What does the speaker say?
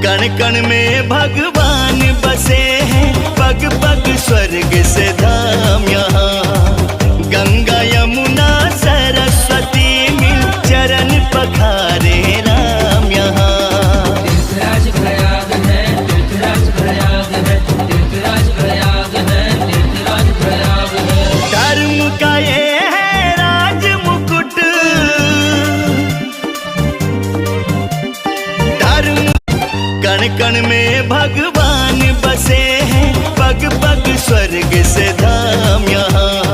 कण कण में भगवान बसे हैं, पग पग स्वर्ग से धाम यहाँ। गंगा यमुना सरस्वती मिल चरण पखारे राम यहाँ। तीर्थराज प्रयाग है, तीर्थराज प्रयाग है, तीर्थराज प्रयाग है, तीर्थराज प्रयाग है। धर्म का ये है राज मुकुट, धर्म कण कण में भगवान बसे हैं, पग पग स्वर्ग से धाम यहाँ।